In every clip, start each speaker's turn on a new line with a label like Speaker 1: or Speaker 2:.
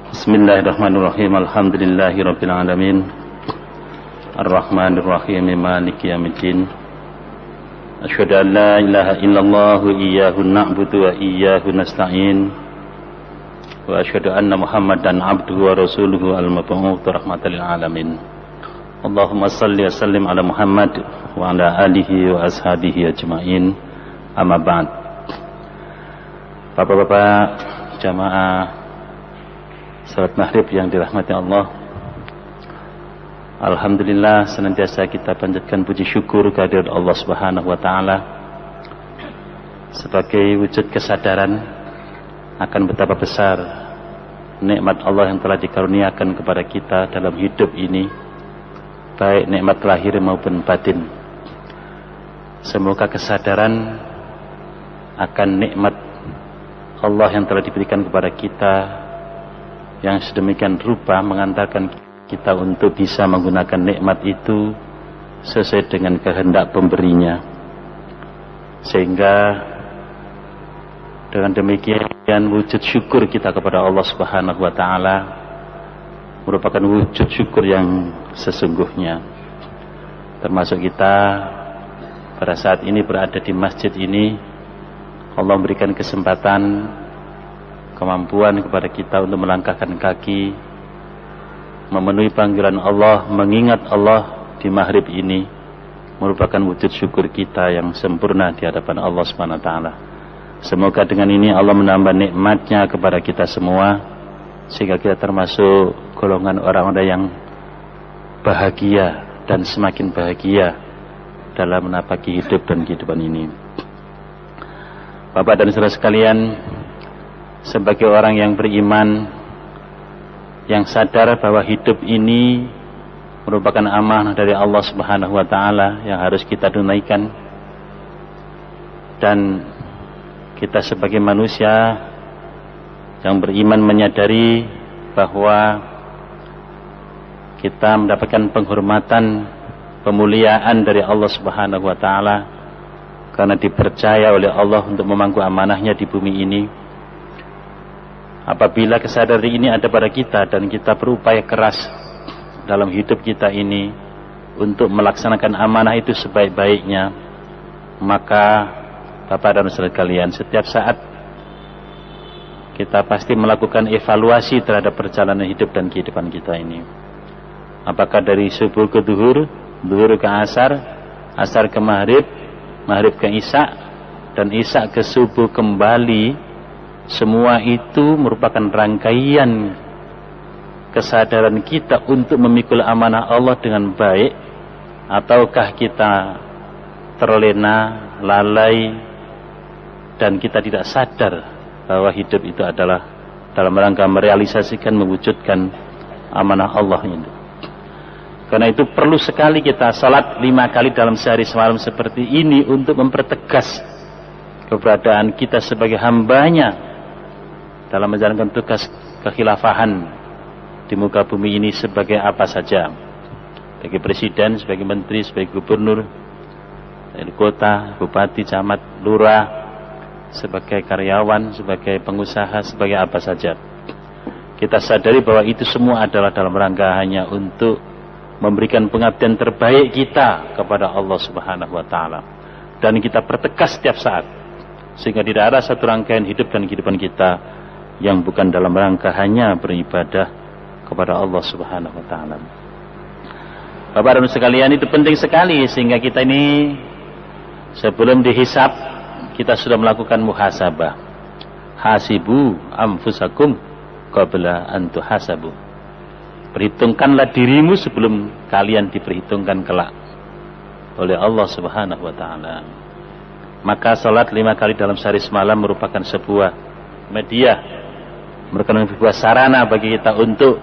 Speaker 1: Bismillahirrahmanirrahim. Alhamdulillahirabbil alamin. Arrahmanirrahim. Maliki yaumiddin. Asyhadu an la ilaha illallah wa iyyahu na'budu wa iyyahu nasta'in. Wa asyhadu anna Muhammadan 'abduhu wa rasuluhu al-mab'uts rahmatan lil alamin. Allahumma shalli wa sallim ala Muhammad wa ala alihi wa ashabihi ajmain. Amma ba'd. Bapak-bapak jamaah salat maghrib yang dirahmati Allah, alhamdulillah senantiasa kita panjatkan puji syukur kehadirat Allah Subhanahu wa taala sebagai wujud kesadaran akan betapa besar nikmat Allah yang telah dikaruniakan kepada kita dalam hidup ini, baik nikmat lahir maupun batin. Semoga kesadaran akan nikmat Allah yang telah diberikan kepada kita yang sedemikian rupa mengantarkan kita untuk bisa menggunakan nikmat itu sesuai dengan kehendak pemberinya, sehingga dengan demikian wujud syukur kita kepada Allah Subhanahu wa taala merupakan wujud syukur yang sesungguhnya. Termasuk kita pada saat ini berada di masjid ini, Allah memberikan kesempatan, kemampuan kepada kita untuk melangkahkan kaki, memenuhi panggilan Allah, mengingat Allah di maghrib ini, merupakan wujud syukur kita yang sempurna di hadapan Allah Subhanahu wa taala. Semoga dengan ini Allah menambah nikmatnya kepada kita semua, sehingga kita termasuk golongan orang-orang yang bahagia dan semakin bahagia dalam menapaki hidup dan kehidupan ini. Bapak dan saudara sekalian, sebagai orang yang beriman, yang sadar bahwa hidup ini merupakan amanah dari Allah Subhanahu wa taala yang harus kita tunaikan, dan kita sebagai manusia yang beriman menyadari bahwa kita mendapatkan penghormatan, pemuliaan dari Allah Subhanahu wa taala karena dipercaya oleh Allah untuk memangku amanahnya di bumi ini. Apabila kesadaran ini ada pada kita dan kita berupaya keras dalam hidup kita ini untuk melaksanakan amanah itu sebaik-baiknya, maka Bapak dan saudara kalian, setiap saat kita pasti melakukan evaluasi terhadap perjalanan hidup dan kehidupan kita ini. Apakah dari subuh ke duhur, duhur ke asar, asar ke maghrib, maghrib ke isya, dan isya ke subuh kembali, semua itu merupakan rangkaian kesadaran kita untuk memikul amanah Allah dengan baik, ataukah kita terlena, lalai, dan kita tidak sadar bahwa hidup itu adalah dalam rangka merealisasikan, mewujudkan amanah Allah itu. Karena itu perlu sekali kita salat 5 kali dalam sehari semalam seperti ini untuk mempertegas keberadaan kita sebagai hambanya dalam menjalankan tugas kekhilafahan di muka bumi ini sebagai apa saja, sebagai presiden, sebagai menteri, sebagai gubernur, sebagai kota, bupati, camat, lurah, sebagai karyawan, sebagai pengusaha, sebagai apa saja. Kita sadari bahwa itu semua adalah dalam rangka hanya untuk memberikan pengabdian terbaik kita kepada Allah Subhanahu wa taala, dan kita pertegas setiap saat sehingga tidak ada satu rangkaian hidup dan kehidupan kita yang bukan dalam rangka hanya beribadah kepada Allah Subhanahu wa taala. Bapak dan sekalian, itu penting sekali sehingga kita ini sebelum dihisab kita sudah melakukan muhasabah. Hasibu anfusakum qabla an tuhasabu. Perhitungkanlah dirimu sebelum kalian diperhitungkan kelak oleh Allah Subhanahu wa taala. Maka salat 5 kali dalam sehari semalam merupakan sebuah media, merupakan sebuah sarana bagi kita untuk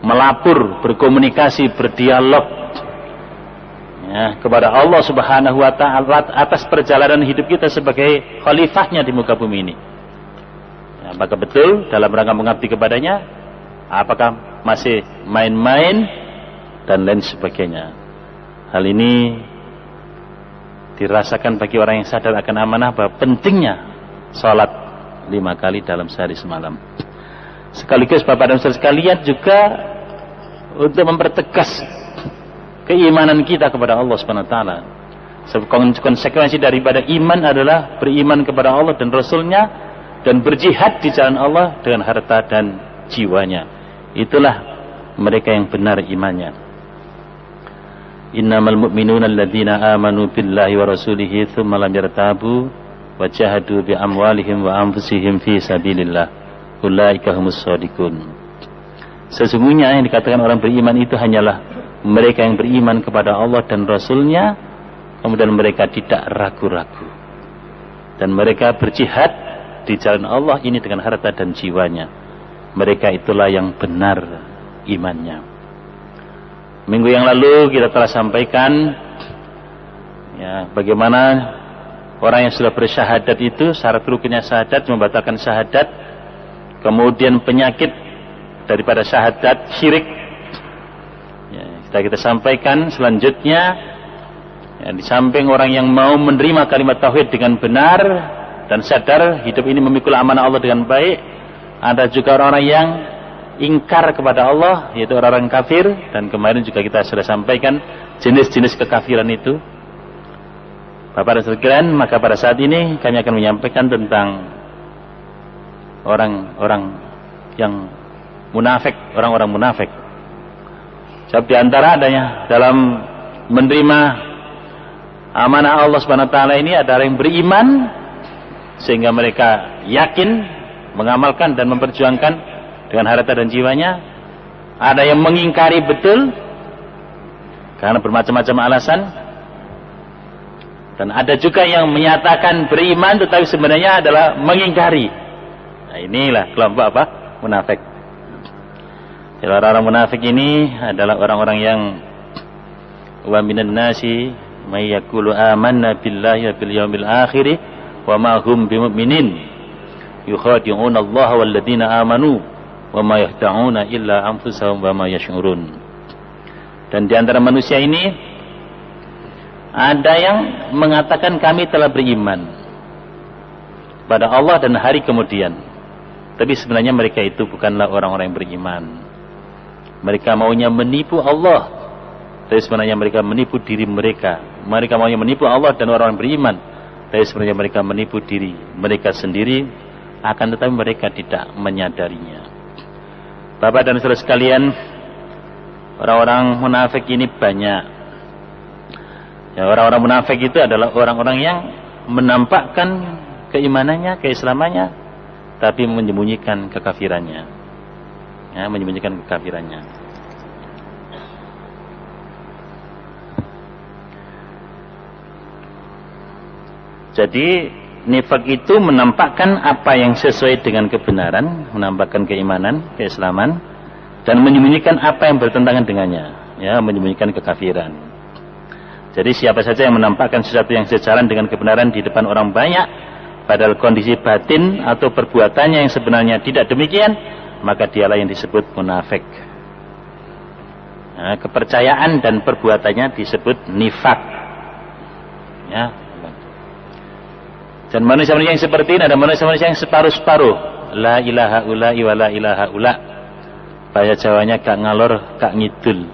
Speaker 1: melapor, berkomunikasi, berdialog ya, kepada Allah Subhanahu wa taala atas perjalanan hidup kita sebagai khalifahnya di muka bumi ini. Ya, apakah betul dalam rangka mengabdi kepadanya? Apakah masih main-main dan lain sebagainya? Hal ini dirasakan bagi orang yang sadar akan amanah bahwa pentingnya sholat 5 kali dalam sehari semalam. sekaligus Bapak dan Saudara sekalian juga untuk mempertegas keimanan kita kepada Allah Subhanahu wa taala. Konsekuensi daripada iman adalah beriman kepada Allah dan Rasul-Nya dan berjihad di jalan Allah dengan harta dan jiwanya. Itulah mereka yang benar imannya. Innamal mu'minuna alladzina amanu billahi wa rasulihi tsumma lam yartabu wa jahadu bi amwalihim wa anfusihim fi sabilillah. Ulaika humus shadiqun. Sesungguhnya yang dikatakan orang beriman itu hanyalah mereka yang beriman kepada Allah dan Rasul-Nya, kemudian mereka tidak ragu-ragu, dan mereka berjihad di jalan Allah ini dengan harta dan jiwanya. Mereka itulah yang benar imannya. Minggu yang lalu kita telah sampaikan ya, bagaimana orang yang sudah bersyahadat itu syarat rukunnya syahadat membatalkan syahadat, kemudian penyakit daripada syahadat syirik. Ya, kita sampaikan selanjutnya ya, di samping orang yang mau menerima kalimat tauhid dengan benar dan sadar hidup ini memikul amanah Allah dengan baik, ada juga orang-orang yang ingkar kepada Allah, yaitu orang-orang kafir. Dan kemarin juga kita sudah sampaikan jenis-jenis kekafiran itu. Bapak dan sekalian, maka pada saat ini kami akan menyampaikan tentang orang-orang yang munafik, orang-orang munafik. Sebab di antara adanya dalam menerima amanah Allah Subhanahu wa taala ini ada orang yang beriman sehingga mereka yakin mengamalkan dan memperjuangkan dengan harta dan jiwanya. Ada yang mengingkari betul karena bermacam-macam alasan, dan ada juga yang menyatakan beriman tetapi sebenarnya adalah mengingkari. Nah, inilah kelompok apa? Munafik. Jadi orang-orang munafik ini adalah orang-orang yang wa minan nasi may yaqulu amanna billahi wa bil yaumil akhir wa ma hum bimu'minin yukhadi'una Allah wal ladzina amanu wa ma yahda'una illa anfusahum wa ma yash'urun. Dan di antara manusia ini ada yang mengatakan kami telah beriman pada Allah dan hari kemudian, tapi sebenarnya mereka itu bukanlah orang-orang yang beriman. Mereka maunya menipu Allah, tapi sebenarnya mereka menipu diri mereka. Mereka maunya menipu Allah dan orang-orang beriman, tapi sebenarnya mereka menipu diri mereka sendiri, akan tetapi mereka tidak menyadarinya. Bapak dan saudara sekalian, orang-orang munafik ini banyak. Ya, orang-orang munafik itu adalah orang-orang yang menampakkan keimanannya, keislamannya, tapi menyembunyikan kekafirannya. Ya, menyembunyikan kekafirannya. Jadi nifak itu menampakkan apa yang sesuai dengan kebenaran, menampakkan keimanan, keislaman, dan menyembunyikan apa yang bertentangan dengannya, ya, menyembunyikan kekafiran. Jadi siapa saja yang menampakkan sesuatu yang sejalan dengan kebenaran di depan orang banyak, padahal kondisi batin atau perbuatannya yang sebenarnya tidak demikian, maka dialah yang disebut munafik. Nah, kepercayaan dan perbuatannya disebut nifak. Ya. Dan manusia-manusia yang seperti ini ada manusia-manusia yang separuh-separuh. La ilaha ula'i wa la ilaha ula'. Bahasa Jawanya gak ngalor, gak ngidul.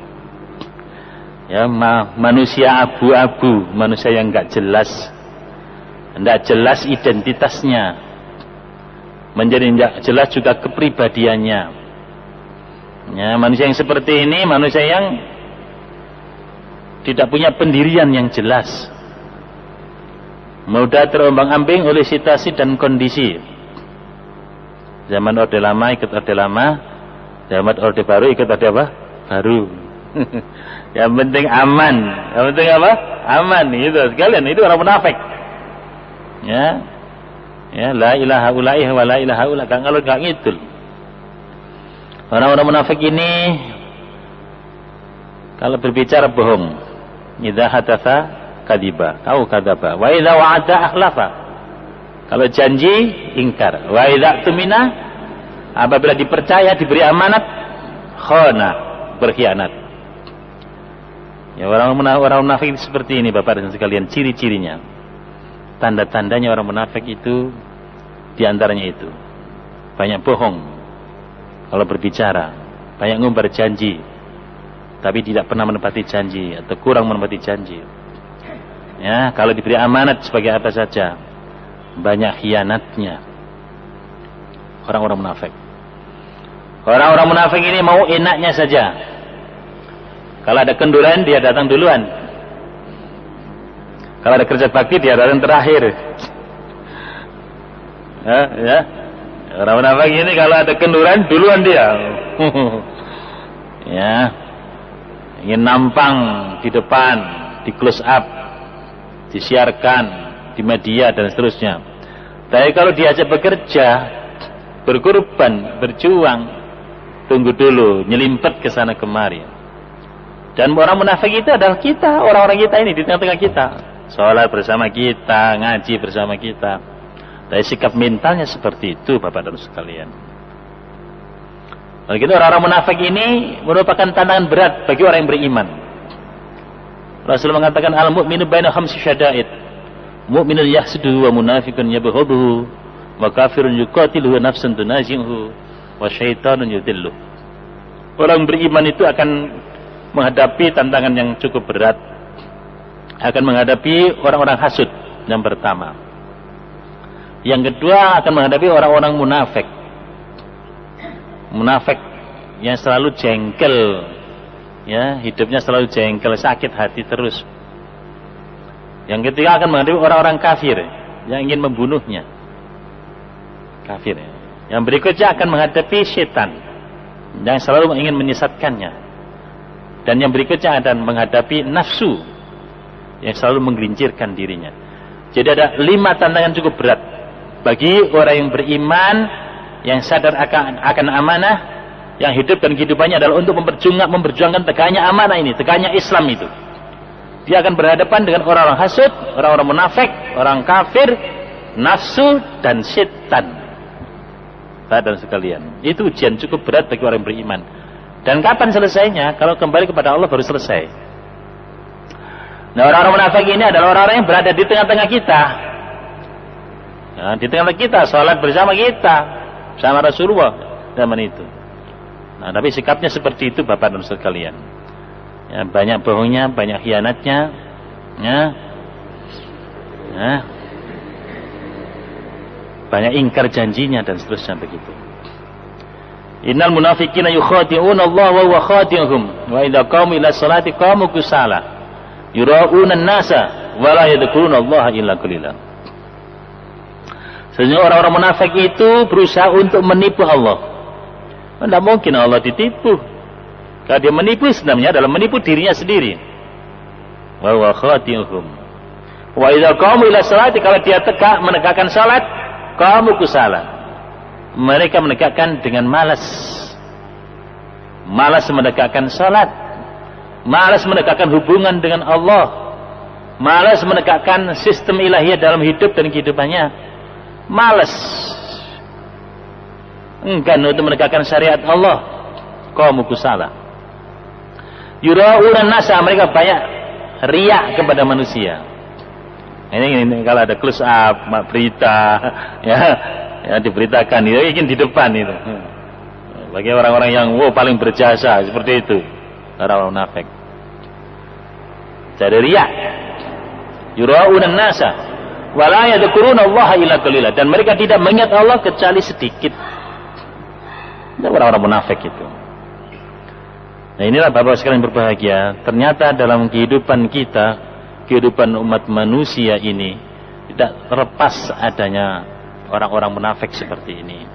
Speaker 1: Ya, manusia abu-abu, manusia yang gak jelas. Tidak jelas identitasnya. Menjadi tidak jelas juga kepribadiannya. Ya, manusia yang seperti ini, manusia yang tidak punya pendirian yang jelas. Mudah terombang-ambing oleh situasi dan kondisi. Zaman Orde Lama ikut Orde Lama, zaman Orde Baru ikut Orde apa? Baru. Yang penting aman. Yang penting apa? Aman. Itu sekalian, itu orang munafik. Ya, ya, la ilaha ula'i wa la ilaha ula', gak ngalur gak ngidul. Orang-orang munafik ini kalau berbicara bohong. Idza hadatsa kadiba, au kadaba, wa idza wa'ada akhlafa. Kalau janji ingkar, wa idza tumina, apabila dipercaya diberi amanat, khana, berkhianat. Ya, orang munafik seperti ini Bapak dan sekalian, ciri-cirinya. Tanda-tandanya orang munafik itu diantaranya itu banyak bohong. kalau berbicara, banyak ngumbar janji, tapi tidak pernah menepati janji atau kurang menepati janji. Ya, kalau diberi amanat sebagai apa saja, banyak khianatnya. Orang-orang munafik. Orang-orang munafik ini mau enaknya saja. Kalau ada kenduran, dia datang duluan. Kalau ada kerja bakti, dia datang terakhir. Ya. Orang munafik ini kalau ada kenduran, duluan dia. Ya. Ingin nampang di depan, di close up, disiarkan di media dan seterusnya. Tapi kalau diajak bekerja, berkorban, berjuang, tunggu dulu, nyelimpet ke sana kemari. Dan orang munafik itu adalah kita, orang-orang kita ini di tengah-tengah kita. Sholat bersama kita, ngaji bersama kita. Tapi sikap mentalnya seperti itu, Bapak dan sekalian. Begitu orang-orang munafik ini merupakan tantangan berat bagi orang yang beriman. Rasul mengatakan al-mu'minu baina khamsi syada'id. Mu'minun yahsuduhu wa munafiqun yabghaduhu wa kafirun yuqatiluhu nafsan tunazi'uhu wa syaitanun yudilluh. Orang beriman itu akan menghadapi tantangan yang cukup berat, akan menghadapi orang-orang hasud yang pertama. Yang kedua akan menghadapi orang-orang munafik. Munafik yang selalu jengkel, ya, hidupnya selalu jengkel, sakit hati terus. Yang ketiga akan menghadapi orang-orang kafir yang ingin membunuhnya. Kafir. Yang berikutnya akan menghadapi setan yang selalu ingin menyesatkannya. Dan yang berikutnya akan menghadapi nafsu yang selalu menggelincirkan dirinya. Jadi ada 5 tantangan cukup berat bagi orang yang beriman, yang sadar akan amanah, yang hidup dan kehidupannya adalah untuk memperjuangkan tegaknya amanah ini, tegaknya Islam itu. Dia akan berhadapan dengan orang-orang hasud, orang-orang munafik, orang kafir, nafsu dan setan. Dan sekalian, itu ujian cukup berat bagi orang yang beriman. Dan kapan selesainya? Kalau kembali kepada Allah baru selesai. Nah, orang-orang munafik ini adalah orang-orang yang berada di tengah-tengah kita. Nah, di tengah-tengah kita, sholat bersama kita, sama Rasulullah zaman itu. Nah, tapi sikapnya seperti itu, Bapak dan sekalian. Ya, banyak bohongnya, banyak khianatnya. Ya. Banyak ingkar janjinya dan seterusnya begitu. Innal munafiqina yukhadi'una Allah wa huwa khadi'uhum wa idza qamu ila sholati qamu kusala yura'una an-nasa wa la yadhkuruna Allah illa qalila. Sesungguhnya orang-orang munafik itu berusaha untuk menipu Allah. Tidak mungkin Allah ditipu. Kalau dia menipu sebenarnya adalah menipu dirinya sendiri. Wa huwa khadi'uhum. Wa idza qamu ila sholati, kalau dia menegakkan salat, qamu kusala. Mereka menegakkan dengan malas. Malas menegakkan salat. Malas menegakkan hubungan dengan Allah. Malas menegakkan sistem ilahiyah dalam hidup dan kehidupannya. Malas. Enggan untuk menegakkan syariat Allah. Qamu kusala. Yura'una nasa, mereka banyak riak kepada manusia. Ini kalau ada close up, berita, ya diberitakan, ya ingin di depan itu. Bagi orang-orang yang paling berjasa seperti itu, orang-orang munafik. Jadi riya, yura'una nasa, wa la yadhkuruna Allah illa qalila, dan mereka tidak mengingat Allah kecuali sedikit. Itu orang-orang munafik itu. Nah, inilah Bapak sekalian berbahagia. Ternyata dalam kehidupan kita, kehidupan umat manusia ini tidak terlepas adanya orang-orang munafik seperti ini.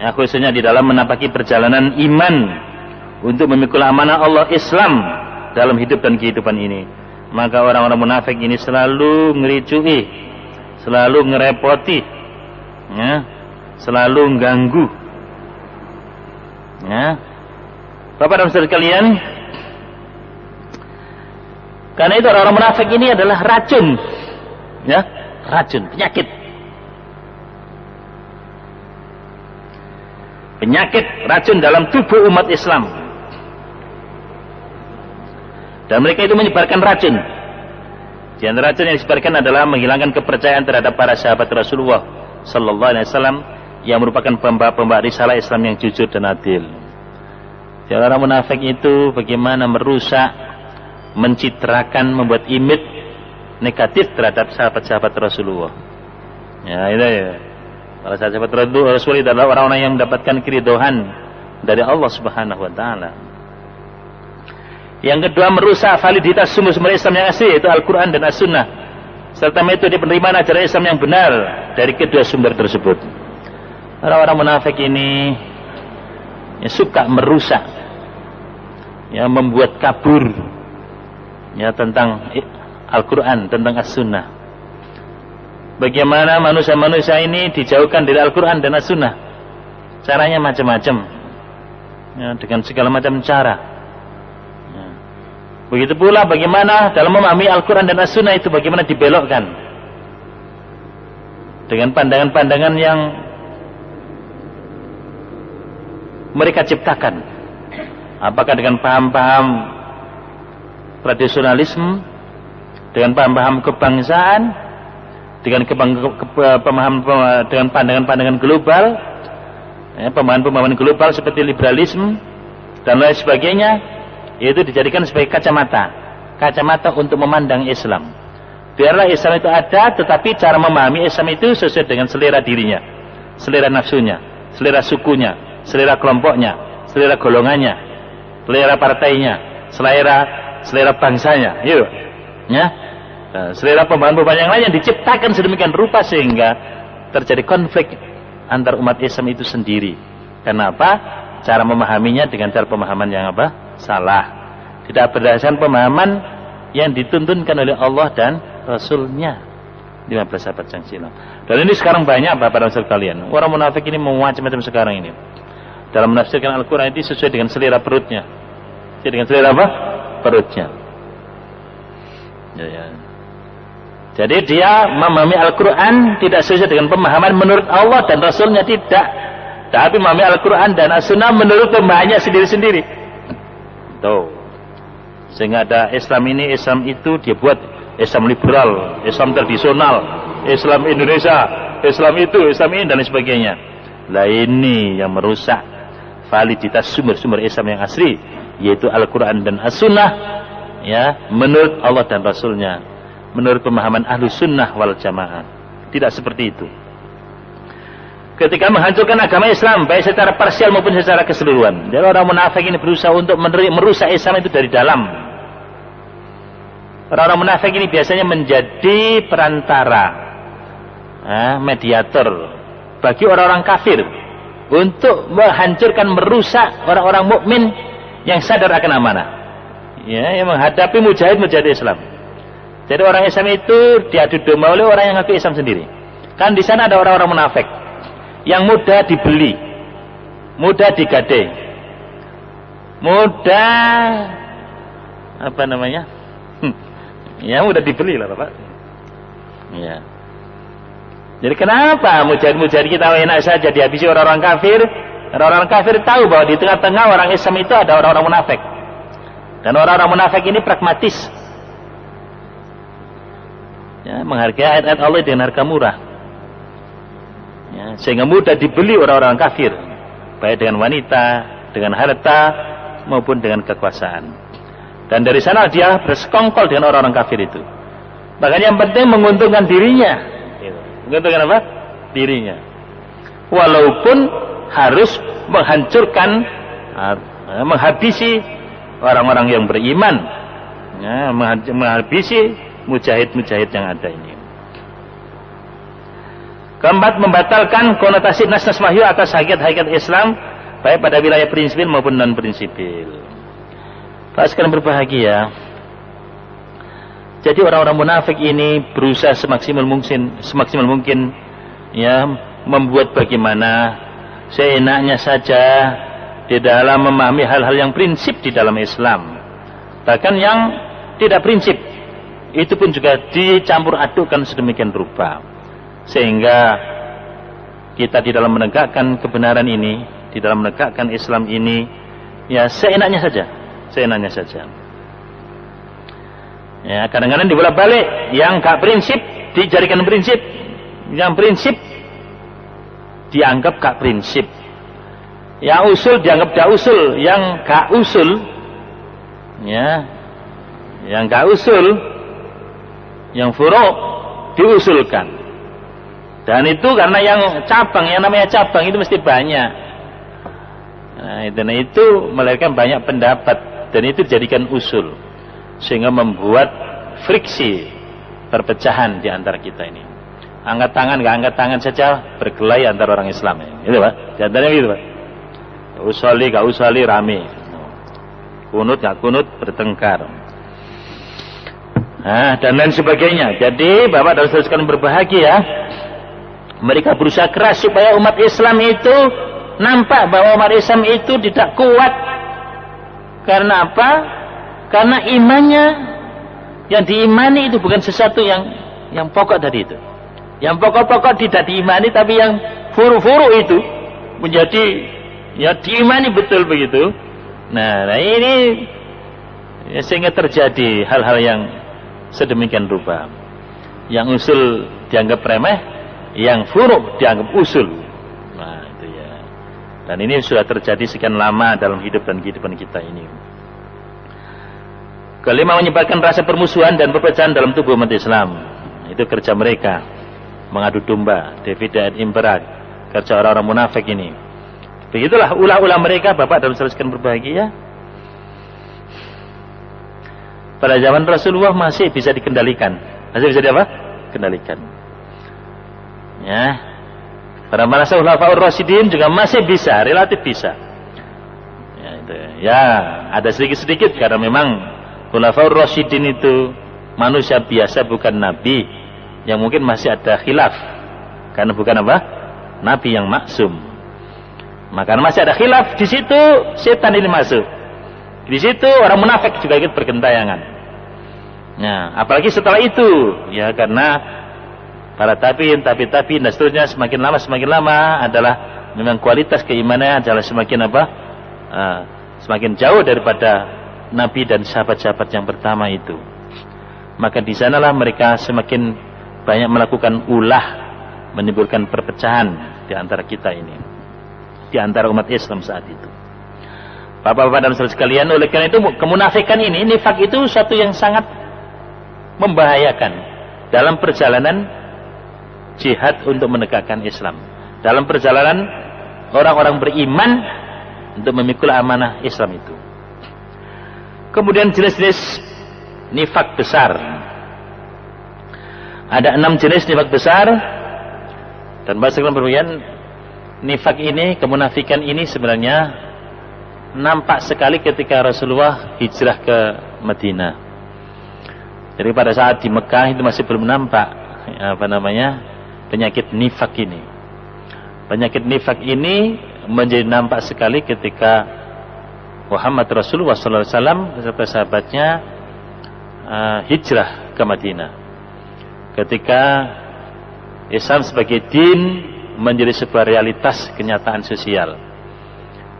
Speaker 1: Ya, khususnya di dalam menapaki perjalanan iman untuk memikul amanah Allah Islam dalam hidup dan kehidupan ini. Maka orang-orang munafik ini selalu ngericui, selalu ngerepoti, ya, selalu ganggu. Ya. Bapak dan saudara sekalian, karena itu orang-orang munafik ini adalah racun, ya, racun, penyakit. Penyakit racun dalam tubuh umat Islam. Dan mereka itu menyebarkan racun. Di antara racun yang disebarkan adalah menghilangkan kepercayaan terhadap para sahabat Rasulullah sallallahu alaihi wasallam, yang merupakan pembawa risalah Islam yang jujur dan adil. Jadi orang munafik itu bagaimana merusak, mencitrakan, membuat image negatif terhadap sahabat-sahabat Rasulullah. Ya, itu ya. Para sahabat Rasul itu adalah orang-orang yang mendapatkan keridhaan dari Allah Subhanahu wa taala. Yang kedua, merusak validitas sumber-sumber Islam yang asli, yaitu Al-Qur'an dan As-Sunnah. Serta metode penerimaan ajaran Islam yang benar dari kedua sumber tersebut. Orang-orang munafik ini ya, suka merusak, ya, membuat kabur, ya, tentang Al-Quran, tentang As-Sunnah. Bagaimana manusia-manusia ini dijauhkan dari Al-Quran dan As-Sunnah? Caranya macam-macam, ya, dengan segala macam cara. Ya. Begitu pula bagaimana dalam memahami Al-Quran dan As-Sunnah itu bagaimana dibelokkan dengan pandangan-pandangan yang mereka ciptakan. Apakah dengan paham-paham tradisionalisme, dengan paham-paham kebangsaan, dengan dengan pandangan-pandangan global, ya, pemahaman-pemahaman global seperti liberalisme dan lain sebagainya, itu dijadikan sebagai kacamata untuk memandang Islam. Biarlah Islam itu ada, tetapi cara memahami Islam itu sesuai dengan selera dirinya, selera nafsunya, selera sukunya, selera kelompoknya, selera golongannya, selera partainya, selera bangsanya, yuk, ya, selera pemahaman-pemahaman yang lain yang diciptakan sedemikian rupa sehingga terjadi konflik antar umat Islam itu sendiri. Kenapa? Cara memahaminya dengan cara pemahaman yang apa? Salah. Tidak berdasarkan pemahaman yang dituntunkan oleh Allah dan Rasulnya. 15 abad yang silam. Dan ini sekarang banyak Bapak dan Saudara kalian. Orang munafik ini mau macam-macam sekarang ini. Dalam menafsirkan Al-Quran itu sesuai dengan selera perutnya. Sesuai dengan selera apa? Perutnya. Ya. Jadi dia memahami Al-Quran tidak sesuai dengan pemahaman menurut Allah dan Rasulnya, tidak. Tapi memahami Al-Quran dan As-Sunnah menurut pemahamannya sendiri-sendiri. Tuh. Sehingga ada Islam ini, Islam itu dia buat Islam liberal, Islam tradisional, Islam Indonesia, Islam itu, Islam ini dan sebagainya. Lah ini yang merusak validitas sumber-sumber Islam yang asli, yaitu Al-Quran dan As-Sunnah, ya, menurut Allah dan Rasulnya, menurut pemahaman Ahlus Sunnah wal Jamaah. Tidak seperti itu. Ketika menghancurkan agama Islam, baik secara parsial maupun secara keseluruhan, jadi orang munafik ini berusaha untuk merusak Islam itu dari dalam. Orang-orang munafik ini biasanya menjadi perantara, mediator bagi orang-orang kafir untuk menghancurkan, merusak orang-orang mukmin yang sadar akan amanah, ya, yang menghadapi mujahid-mujahid Islam. Jadi orang Islam itu diadu domba oleh orang yang ngaku Islam sendiri. Kan di sana ada orang-orang munafik yang mudah dibeli, mudah digadai, mudah apa namanya? Ya, mudah dibeli lah Bapak. Ya. Jadi kenapa mujahid-mujahid kita enak saja dihabisi orang-orang kafir? Orang-orang kafir tahu bahwa di tengah-tengah orang Islam itu ada orang-orang munafik. Dan orang-orang munafik ini pragmatis. Ya, menghargai ayat-ayat Allah dengan harga murah. Ya, sehingga mudah dibeli orang-orang kafir, baik dengan wanita, dengan harta, maupun dengan kekuasaan. Dan dari sana dia bersekongkol dengan orang-orang kafir itu. Bahkan yang penting menguntungkan dirinya. Menguntungkan apa? Dirinya. Walaupun harus menghancurkan, menghabisi orang-orang yang beriman, ya, menghabisi mujahid-mujahid yang ada ini. Keempat, membatalkan konotasi nas-nas wahyu atas hakikat-hakikat Islam, baik pada wilayah prinsipil maupun non-prinsipil. Pak sekalian berbahagia. Jadi orang-orang munafik ini berusaha semaksimal mungkin, ya, membuat bagaimana seenaknya saja di dalam memahami hal-hal yang prinsip di dalam Islam. Bahkan yang tidak prinsip itu pun juga dicampur adukkan sedemikian rupa, sehingga kita di dalam menegakkan kebenaran ini, di dalam menegakkan Islam ini, ya seenaknya saja. Ya, kadang-kadang dibolak-balik, yang gak prinsip dijadikan prinsip, yang prinsip dianggap gak prinsip. Yang usul dianggap gak usul, yang gak usul, ya, yang gak usul, yang furu' diusulkan. Dan itu karena yang cabang, yang namanya cabang itu mesti banyak. Nah, itu melahirkan banyak pendapat dan itu dijadikan usul sehingga membuat friksi perpecahan di antara kita ini. Angkat tangan, gak angkat tangan saja berkelahi antara orang Islam. Itu Pak, di antaranya gitu Pak. Usali gak usali rame, kunut gak kunut bertengkar. Nah, dan lain sebagainya. Jadi Bapak dan saudara sekalian berbahagia, mereka berusaha keras supaya umat Islam itu nampak bahwa umat Islam itu tidak kuat. Karena apa? Karena imannya, yang diimani itu bukan sesuatu yang pokok dari itu. Yang pokok-pokok tidak diimani, tapi yang furu-furu itu menjadi ya diimani betul begitu. Nah ini ya, sehingga terjadi hal-hal yang sedemikian rupa. Yang usul dianggap remeh, yang furu' dianggap usul. Nah itu ya. Dan ini sudah terjadi sekian lama dalam hidup dan kehidupan kita ini. Kelima, menyebarkan rasa permusuhan dan perpecahan dalam tubuh umat Islam. Itu kerja mereka, mengadu domba, divide et impera, kerja orang-orang munafik ini. Begitulah ulah-ulah mereka, Bapak dan saudara sekalian berbahagia. Pada zaman Rasulullah masih bisa dikendalikan. Masih bisa kendalikan. Ya. Pada masa Khulafaur Rasyidin juga masih bisa, relatif bisa. Ya, itu. Ya, ada sedikit-sedikit karena memang Khulafaur Rasyidin itu manusia biasa, bukan nabi, yang mungkin masih ada khilaf. Karena bukan nabi yang maksum. Maka masih ada khilaf, di situ setan ini masuk. Di situ orang munafik juga ikut bergentayangan. Nah, apalagi setelah itu, ya karena para tabi'in dan seterusnya semakin lama adalah memang kualitas keimanan adalah semakin semakin jauh daripada nabi dan sahabat-sahabat yang pertama itu. Maka di sanalah mereka semakin banyak melakukan ulah, menimbulkan perpecahan di antara kita ini, di antara umat Islam saat itu. Bapak-bapak dan saudara sekalian, oleh karena itu kemunafikan ini, nifak itu suatu yang sangat membahayakan dalam perjalanan jihad untuk menegakkan Islam, dalam perjalanan orang-orang beriman untuk memikul amanah Islam itu. Kemudian jenis-jenis nifak besar. Ada 6 jenis nifak besar, dan bahasa berbagian nifak ini, kemunafikan ini sebenarnya nampak sekali ketika Rasulullah hijrah ke Madinah. Jadi pada saat di Mekah itu masih belum nampak penyakit nifak ini. Penyakit nifak ini menjadi nampak sekali ketika Muhammad Rasulullah SAW beserta sahabatnya hijrah ke Madinah. Ketika Islam sebagai din menjadi sebuah realitas kenyataan sosial.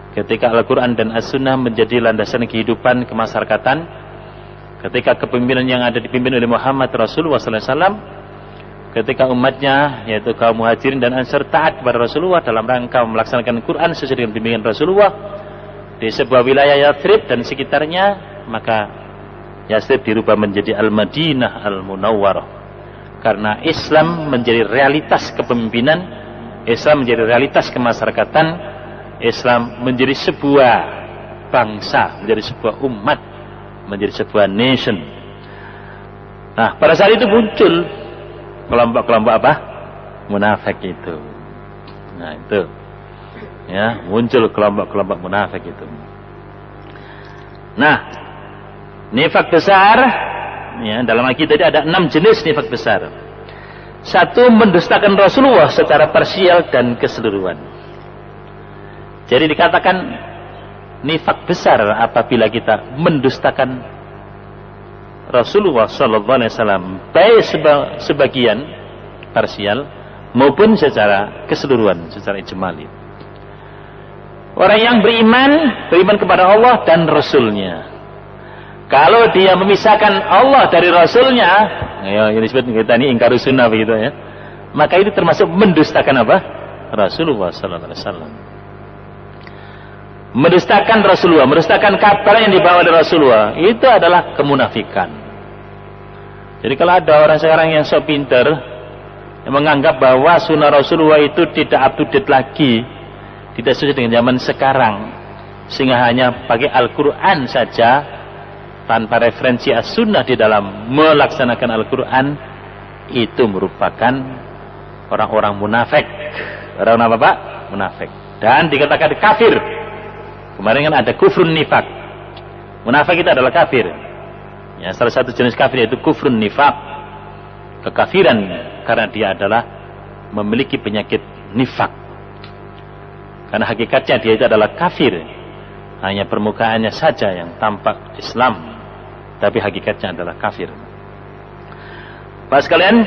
Speaker 1: Ketika Al-Quran dan As-Sunnah menjadi landasan kehidupan kemasyarakatan. Ketika kepemimpinan yang ada dipimpin oleh Muhammad Rasulullah SAW. Ketika umatnya, yaitu kaum muhajirin dan ansar, taat kepada Rasulullah dalam rangka melaksanakan Quran sesuai dengan bimbingan Rasulullah di sebuah wilayah Yathrib dan sekitarnya, maka Yathrib dirubah menjadi Al-Madinah Al-Munawwarah. Karena Islam menjadi realitas kepemimpinan, Islam menjadi realitas kemasyarakatan, Islam menjadi sebuah bangsa, menjadi sebuah umat, menjadi sebuah nation. Nah, pada saat itu muncul kelompok-kelompok munafik itu. Nah, itu. Ya, muncul kelompok-kelompok munafik itu. Nah, nifak besar, ya, dalam akidah ada 6 jenis nifak besar. 1, mendustakan Rasulullah secara parsial dan keseluruhan. Jadi dikatakan nifak besar apabila kita mendustakan Rasulullah sallallahu alaihi wasallam baik sebagian parsial maupun secara keseluruhan, secara ijmali. Orang yang beriman kepada Allah dan Rasulnya. Kalau dia memisahkan Allah dari Rasulnya, ya, yang disebut kita ini ingkar sunnah begitu ya, maka itu termasuk mendustakan Rasulullah sallallahu alaihi wasallam. Mendustakan Rasulullah, mendustakan kabar yang dibawa oleh Rasulullah, itu adalah kemunafikan. Jadi kalau ada orang sekarang yang sok pinter, yang menganggap bahwa sunnah Rasulullah itu tidak up to date lagi, tidak sesuai dengan zaman sekarang, sehingga hanya pakai Al-Quran saja tanpa referensi as-sunnah di dalam melaksanakan Al-Quran, itu merupakan orang-orang munafik. Orang apa Pak? Munafik. Dan dikatakan kafir. Kemarin kan ada kufrun nifak. Munafik itu adalah kafir. Ya, salah satu jenis kafir yaitu kufrun nifak. Kekafiran karena dia adalah memiliki penyakit nifak. Karena hakikatnya dia itu adalah kafir. Hanya permukaannya saja yang tampak Islam, tapi hakikatnya adalah kafir. Pak sekalian,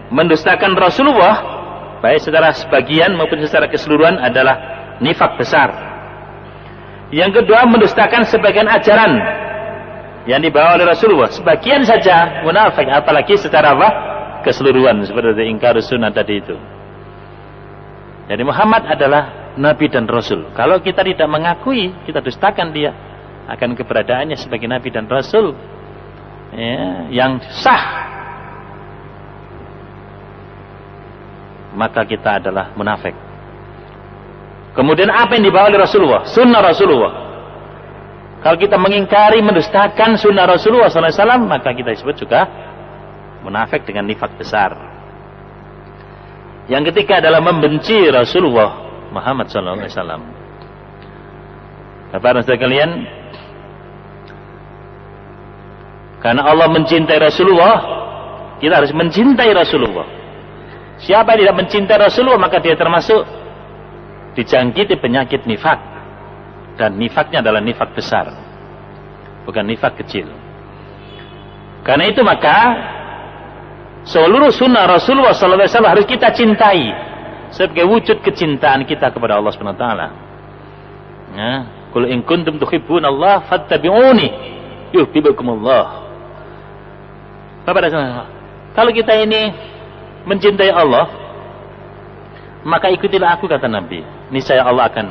Speaker 1: mendustakan Rasulullah baik secara sebagian maupun secara keseluruhan adalah nifak besar. Yang kedua, mendustakan sebagian ajaran yang dibawa oleh Rasulullah, sebagian saja munafik, apalagi secara apa? Keseluruhan, seperti ingkar sunnah tadi itu. Jadi Muhammad adalah Nabi dan Rasul. Kalau kita tidak mengakui, kita dustakan dia akan keberadaannya sebagai Nabi dan Rasul, ya, yang sah, maka kita adalah munafik. Kemudian apa yang dibawa oleh Rasulullah? Sunnah Rasulullah. Kalau kita mengingkari, mendustakan sunnah Rasulullah SAW, maka kita disebut juga munafik dengan nifak besar. Yang ketiga adalah membenci Rasulullah Muhammad SAW. Bapak dan saudara kalian, karena Allah mencintai Rasulullah, kita harus mencintai Rasulullah. Siapa yang tidak mencintai Rasulullah, maka dia termasuk dijangkiti penyakit nifak. Dan nifaknya adalah nifak besar, bukan nifak kecil. Karena itu maka seluruh sunnah Rasulullah SAW harus kita cintai sebagai wujud kecintaan kita kepada Allah Subhanahu wa taala. Ya, qul in kuntum tuhibbunallaha fattabi'uni yuhibbukumullah. Bapak dan Saudara, kalau kita ini mencintai Allah, maka ikutilah aku, kata Nabi. Niscaya Allah akan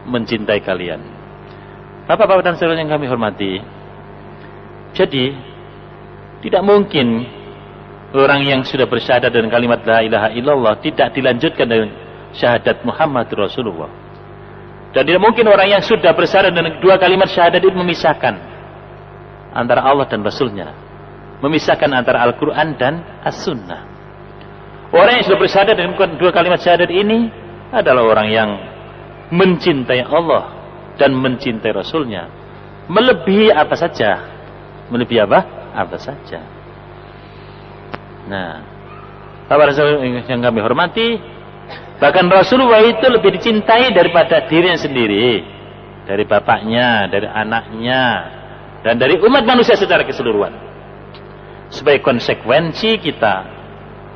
Speaker 1: mencintai kalian. Bapak-bapak dan saudara yang kami hormati, jadi tidak mungkin orang yang sudah bersyahadat dengan kalimat la ilaha illallah tidak dilanjutkan dengan syahadat Muhammad Rasulullah. Dan tidak mungkin orang yang sudah bersyahadat dengan dua kalimat syahadat itu memisahkan antara Allah dan Rasulnya, memisahkan antara Al-Quran dan As-Sunnah. Orang yang sudah bersyahadat dengan dua kalimat syahadat ini adalah orang yang mencintai Allah dan mencintai Rasulnya melebihi apa saja. Melebihi apa? Apa saja. Nah, Bapak Rasul yang kami hormati, bahkan Rasulullah itu lebih dicintai daripada dirinya sendiri, dari bapaknya, dari anaknya, dan dari umat manusia secara keseluruhan. Sebagai konsekuensi kita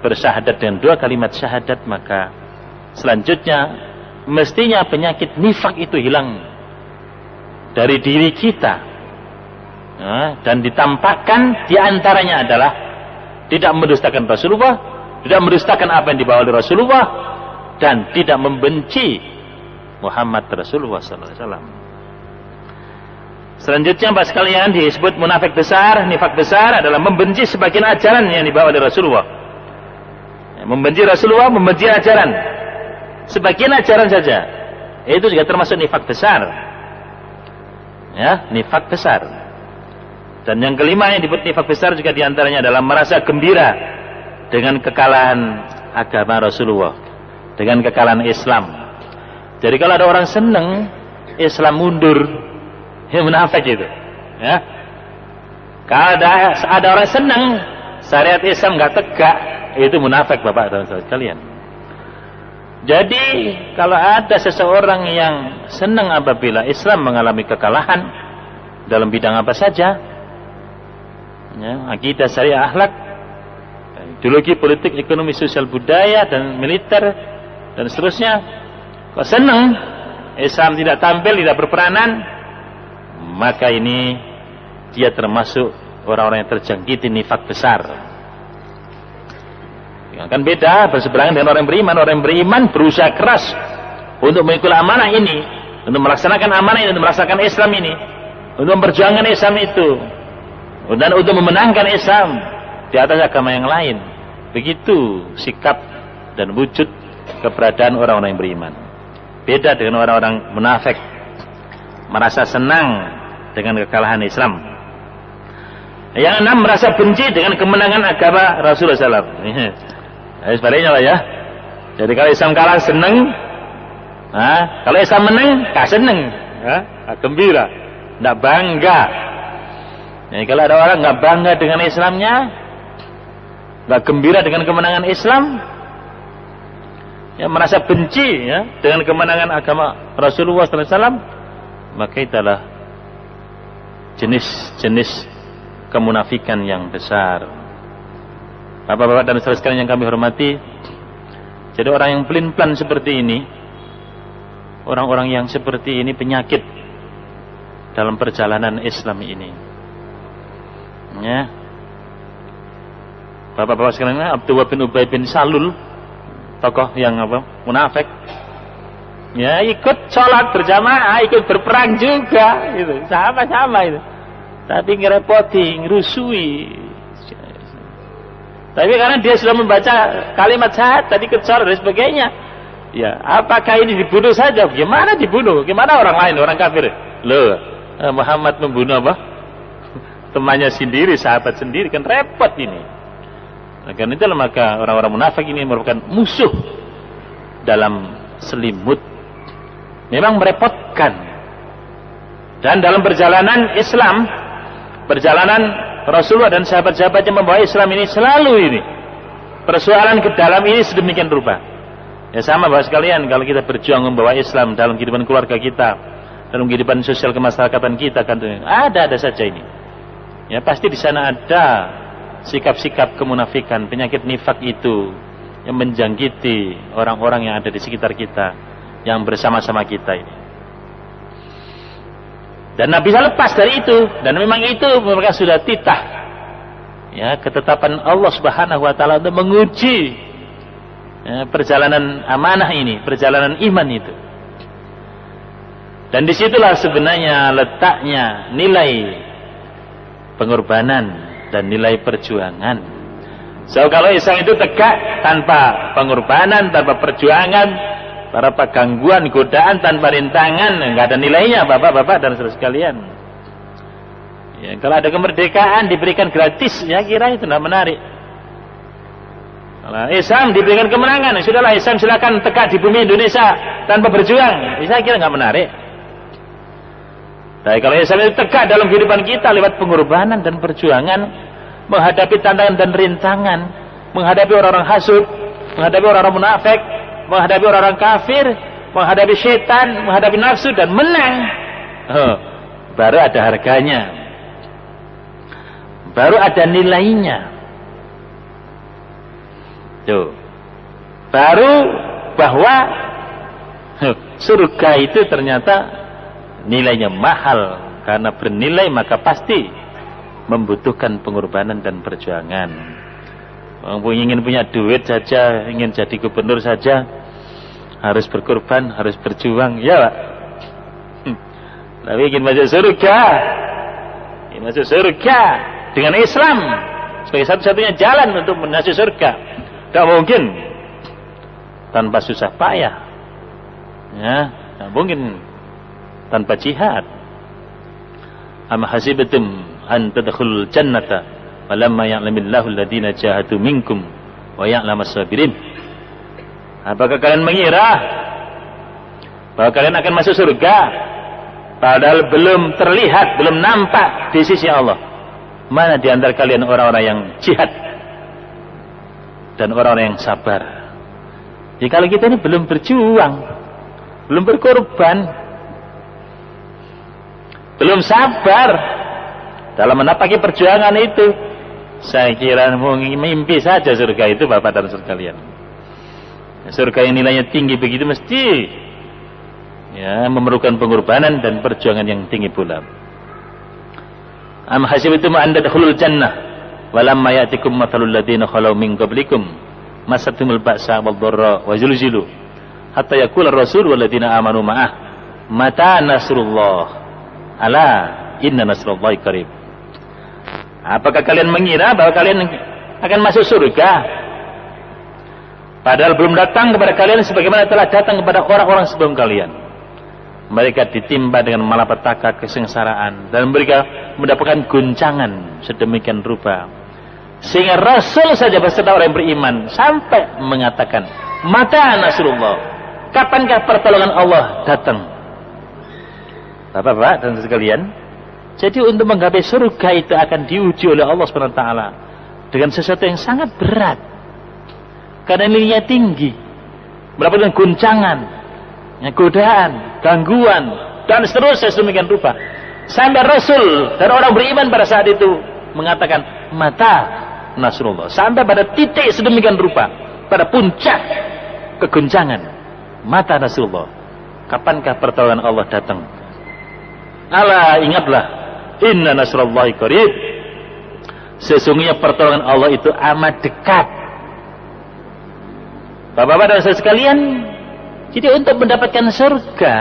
Speaker 1: bersyahadat dengan dua kalimat syahadat, maka selanjutnya mestinya penyakit nifak itu hilang dari diri kita, dan ditampakkan diantaranya adalah tidak mendustakan Rasulullah, tidak mendustakan apa yang dibawa oleh Rasulullah, dan tidak membenci Muhammad Rasulullah SAW. Selanjutnya Bapak sekalian, disebut munafik besar, nifak besar adalah membenci sebagian ajaran yang dibawa oleh Rasulullah. Membenci Rasulullah, membenci ajaran, sebagian ajaran saja, itu juga termasuk nifak besar. Ya, nifak besar. Dan yang kelima yang disebut nifak besar juga diantaranya adalah merasa gembira dengan kekalahan agama Rasulullah, dengan kekalahan Islam. Jadi kalau ada orang senang Islam mundur, ya munafik itu. Ya. Kalau ada orang senang syariat Islam nggak tegak, itu munafik, Bapak dan Saudara sekalian. Jadi kalau ada seseorang yang senang apabila Islam mengalami kekalahan dalam bidang apa saja, ya, akidah, syariah, akhlak, ideologi, politik, ekonomi, sosial, budaya, dan militer, dan seterusnya, kok senang Islam tidak tampil, tidak berperanan, maka ini dia termasuk orang-orang yang terjangkiti nifak besar. Kan beda berseberangan dengan orang yang beriman. Orang yang beriman berusaha keras untuk mengikul amanah ini, untuk melaksanakan amanah ini, untuk melaksanakan Islam ini, untuk memperjuangkan Islam itu, dan untuk memenangkan Islam di atas agama yang lain. Begitu sikap dan wujud keberadaan orang-orang yang beriman. Beda dengan orang-orang munafik, merasa senang dengan kekalahan Islam. Yang enam, merasa benci dengan kemenangan agama Rasulullah SAW. Sebaliknya lah ya. Jadi kalau Islam kalah senang, kalau Islam menang tak senang, gembira, tidak bangga. Jadi kalau ada orang nggak bangga dengan Islamnya, nggak gembira dengan kemenangan Islam, ya merasa benci ya dengan kemenangan agama Rasulullah SAW, maka itulah jenis-jenis kemunafikan yang besar. Bapak-bapak dan saudara sekalian yang kami hormati, jadi orang yang pelin-pelan seperti ini, orang-orang yang seperti ini penyakit dalam perjalanan Islam ini. Ya. Bapak-bapak sekalian, Abdullah bin Ubay bin Salul, tokoh yang munafik, ya ikut sholat berjamaah, ikut berperang juga, itu sama-sama itu. Tapi ngerepoti, ngerusui. Tapi karena dia sudah membaca kalimat syahadat, tadi kecor dan sebagainya. Ya, apakah ini dibunuh saja? Gimana dibunuh? Gimana orang lain, orang kafir? Loh, Muhammad membunuh apa? Temannya sendiri, sahabat sendiri, kan repot ini. Nah, karena itulah maka orang-orang munafik ini merupakan musuh dalam selimut. Memang merepotkan. Dan dalam perjalanan Islam, perjalanan Rasulullah dan sahabat-sahabatnya membawa Islam ini selalu ini persoalan ke dalam ini sedemikian rupa. Ya sama Bapak sekalian, kalau kita berjuang membawa Islam dalam kehidupan keluarga kita, dalam kehidupan sosial kemasyarakatan kita, kan ada saja ini. Ya pasti di sana ada sikap-sikap kemunafikan, penyakit nifak itu yang menjangkiti orang-orang yang ada di sekitar kita, yang bersama-sama kita ini. Dan Nabi bisa lepas dari itu, dan memang itu mereka sudah titah, ya ketetapan Allah Subhanahu Wa Taala untuk menguji ya, perjalanan amanah ini, perjalanan iman itu. Dan disitulah sebenarnya letaknya nilai pengorbanan dan nilai perjuangan. So kalau Islam itu tegak tanpa pengorbanan, tanpa perjuangan, tanpa gangguan, godaan, tanpa rintangan, nggak ada nilainya, bapak-bapak dan saudara sekalian. Ya, kalau ada kemerdekaan diberikan gratis, ya kira itu tidak menarik. Kalau Islam diberikan kemenangan, sudahlah Islam silakan tegak di bumi Indonesia tanpa berjuang, saya kira nggak menarik. Tapi kalau Islam itu tegak dalam kehidupan kita lewat pengorbanan dan perjuangan, menghadapi tantangan dan rintangan, menghadapi orang-orang hasud, menghadapi orang-orang munafik, menghadapi orang-orang kafir, menghadapi setan, menghadapi nafsu dan menang, baru ada harganya, baru ada nilainya. Tuh, baru bahwa surga itu ternyata nilainya mahal, karena bernilai maka pasti membutuhkan pengorbanan dan perjuangan. Orang ingin punya duit saja, ingin jadi gubernur saja, harus berkorban, harus berjuang, ya Pak. Tapi ingin masuk surga dengan Islam sebagai satu-satunya jalan untuk masuk surga, tidak mungkin tanpa susah payah, ya, tidak mungkin tanpa jihad. Am hasibatum an tadkhulul jannata walamma ya'lamillahu alladhina jahadu minkum wa ya'lamas sabirin. Apakah kalian mengira bahwa kalian akan masuk surga padahal belum terlihat, belum nampak di sisi Allah? Mana di antara kalian orang-orang yang jihad dan orang-orang yang sabar? Jadi kalau kita ini belum berjuang, belum berkorban, belum sabar dalam menapaki perjuangan itu, saya kira mimpi saja surga itu, Bapak dan saudara sekalian. Surga yang nilainya tinggi begitu mesti ya memerlukan pengorbanan dan perjuangan yang tinggi pula. Am hasibtum an tadkhulul jannah walamma ya'tikum mathalul ladzina khalau min qablikum masatumul ba'sa wal dharra wa zulzilu hatta yaqula ar-rasul wal ladzina amanu ma'ah mata nasrullah ala inna nasrullahi qarib. Apakah kalian mengira bahwa kalian akan masuk surga padahal belum datang kepada kalian sebagaimana telah datang kepada orang-orang sebelum kalian? Mereka ditimpa dengan malapetaka kesengsaraan dan mereka mendapatkan guncangan sedemikian rupa sehingga Rasul saja beserta orang yang beriman sampai mengatakan mata nasrullah, kapankah pertolongan Allah datang? Bapak-bapak dan sekalian, jadi untuk menggapai surga itu akan diuji oleh Allah SWT dengan sesuatu yang sangat berat karena nilainya tinggi, mendapatkan guncangan, godaan, gangguan dan seterusnya sedemikian rupa sampai Rasul dan orang beriman pada saat itu mengatakan mata nasrullah, sampai pada titik sedemikian rupa, pada puncak keguncangan, mata nasrullah, kapankah pertolongan Allah datang? Ala, ingatlah, inna nasrullahi qarib, sesungguhnya pertolongan Allah itu amat dekat. Bapak-bapak dan saudara sekalian, jadi untuk mendapatkan surga,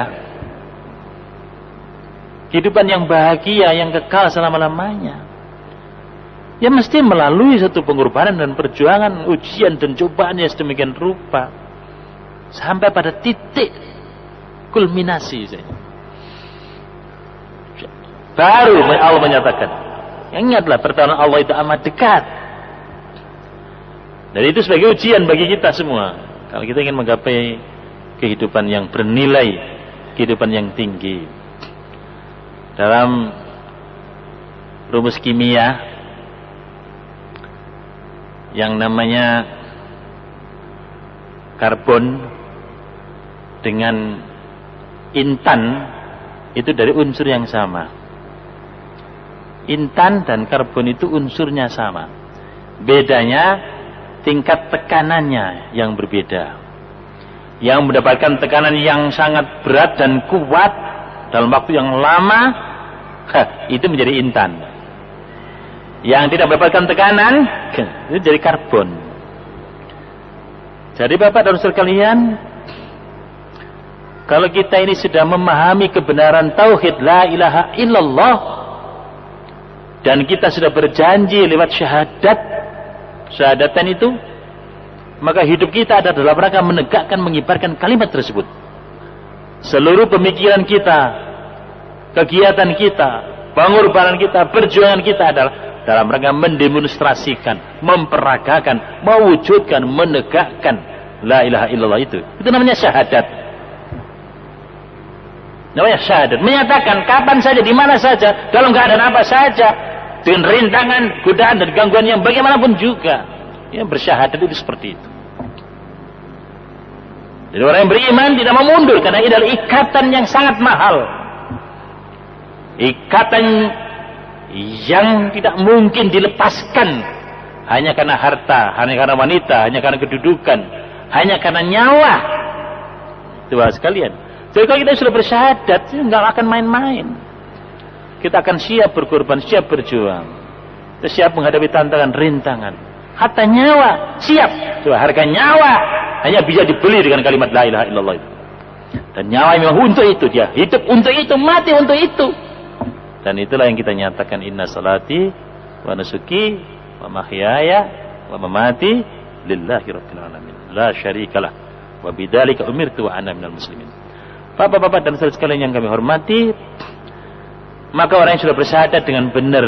Speaker 1: kehidupan yang bahagia, yang kekal selama-lamanya, ya mesti melalui satu pengorbanan dan perjuangan, ujian dan cobaan yang sedemikian rupa, sampai pada titik kulminasi. Baru Allah menyatakan, ingatlah pertolongan Allah itu amat dekat. Dan itu sebagai ujian bagi kita semua. Kalau kita ingin menggapai kehidupan yang bernilai, kehidupan yang tinggi. Dalam rumus kimia yang namanya karbon dengan intan itu dari unsur yang sama. Intan dan karbon itu unsurnya sama. Bedanya tingkat tekanannya yang berbeda. Yang mendapatkan tekanan yang sangat berat dan kuat dalam waktu yang lama, itu menjadi intan. Yang tidak mendapatkan tekanan, itu jadi karbon. Jadi Bapak dan Saudara sekalian, kalau kita ini sudah memahami kebenaran tauhid la ilaha illallah, dan kita sudah berjanji lewat syahadatan itu, maka hidup kita ada dalam rangka menegakkan, mengibarkan kalimat tersebut. Seluruh pemikiran kita, kegiatan kita, pengorbanan kita, perjuangan kita adalah dalam rangka mendemonstrasikan, memperagakan, mewujudkan, menegakkan la ilaha illallah itu. Itu namanya syahadat. Namanya syahadat, menyatakan kapan saja, di mana saja, dalam keadaan apa saja, dengan rintangan, godaan dan gangguan yang bagaimanapun juga, ya, bersyahadat itu seperti itu. Jadi orang yang beriman tidak mau mundur, karena ini adalah ikatan yang sangat mahal, ikatan yang tidak mungkin dilepaskan hanya karena harta, hanya karena wanita, hanya karena kedudukan, hanya karena nyawa. Itu sekalian. Jadi kalau kita sudah bersyahadat, nggak akan main-main. Kita akan siap berkorban, siap berjuang, kita siap menghadapi tantangan, rintangan, hatta nyawa siap. Coba, harga nyawa hanya bisa dibeli dengan kalimat la ilaha illallah itu. Dan nyawa memang untuk itu, dia hidup untuk itu, mati untuk itu. Dan itulah yang kita nyatakan, inna salati wa nusuki wa mahyaya wa mamati lillahi rabbil alamin la syarikalah wa bidzalika umirtu wa ana minal muslimin. Bapak-bapak dan saudara sekalian yang kami hormati, maka orang yang sudah bersyahadat dengan benar,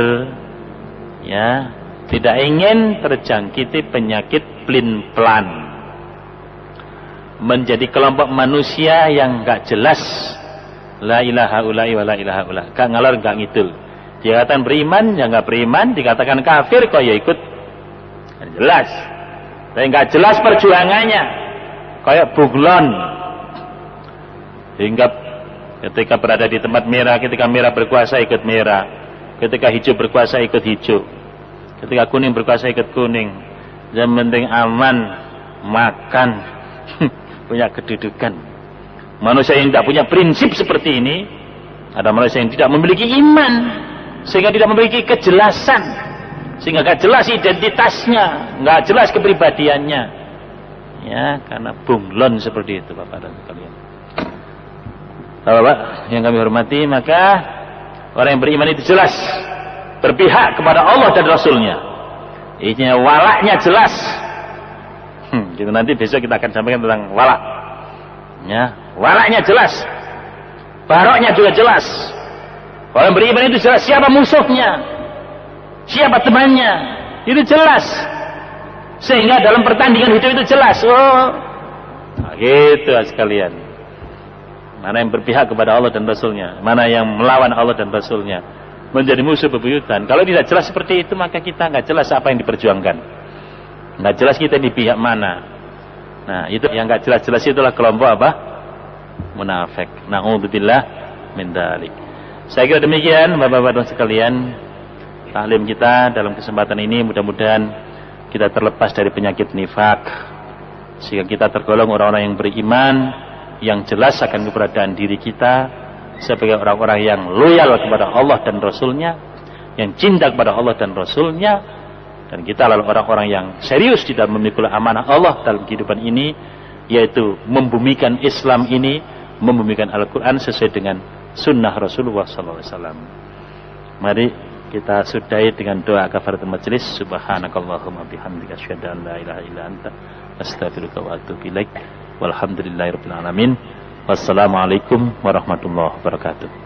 Speaker 1: ya, tidak ingin terjangkiti penyakit plin-plan, menjadi kelompok manusia yang gak jelas, la ilaha ulai wa la ilaha ulah, gak ngalor gak ngidul. Dikatakan beriman, ya gak beriman, dikatakan kafir, kok ya ikut. Jelas, tapi gak jelas perjuangannya, kayak buglon. Hingga ketika berada di tempat merah, ketika merah berkuasa ikut merah, ketika hijau berkuasa ikut hijau, ketika kuning berkuasa ikut kuning. Yang penting aman, makan, punya kedudukan. Manusia yang tidak punya prinsip seperti ini ada manusia yang tidak memiliki iman, sehingga tidak memiliki kejelasan, sehingga gak jelas identitasnya, gak jelas kepribadiannya. Ya, karena bunglon seperti itu Bapak dan sekalian. Bapak yang kami hormati, maka orang yang beriman itu jelas berpihak kepada Allah dan Rasulnya. Ini walaknya jelas. Gitu nanti besok kita akan sampaikan tentang walak. Ya, walaknya jelas. Baroknya juga jelas. Orang beriman itu jelas siapa musuhnya, siapa temannya, itu jelas. Sehingga dalam pertandingan hidup itu jelas. Oh, nah gitu sekalian. Mana yang berpihak kepada Allah dan Rasulnya, mana yang melawan Allah dan Rasulnya, menjadi musuh bebuyutan. Kalau tidak jelas seperti itu, maka kita nggak jelas apa yang diperjuangkan, nggak jelas kita di pihak mana. Nah itu yang nggak jelas-jelas itulah kelompok apa? Munafik. Na'udzubillah min dzalik. Saya kira demikian Bapak-bapak dan sekalian, taklim kita dalam kesempatan ini mudah-mudahan kita terlepas dari penyakit nifak, sehingga kita tergolong orang-orang yang beriman, yang jelas akan keberadaan diri kita sebagai orang-orang yang loyal kepada Allah dan Rasulnya, yang cinta kepada Allah dan Rasulnya, dan kita adalah orang-orang yang serius di dalam memikul amanah Allah dalam kehidupan ini, yaitu membumikan Islam ini, membumikan Al-Quran sesuai dengan sunnah Rasulullah SAW. Mari kita sudahi dengan doa kafaratul majelis. Subhanakallahumma bihamdika asyhadu an la ilaha illa anta astaghfiruka wa atubu ilaik. Walhamdulillahirabbil alamin. Wassalamualaikum warahmatullahi wabarakatuh.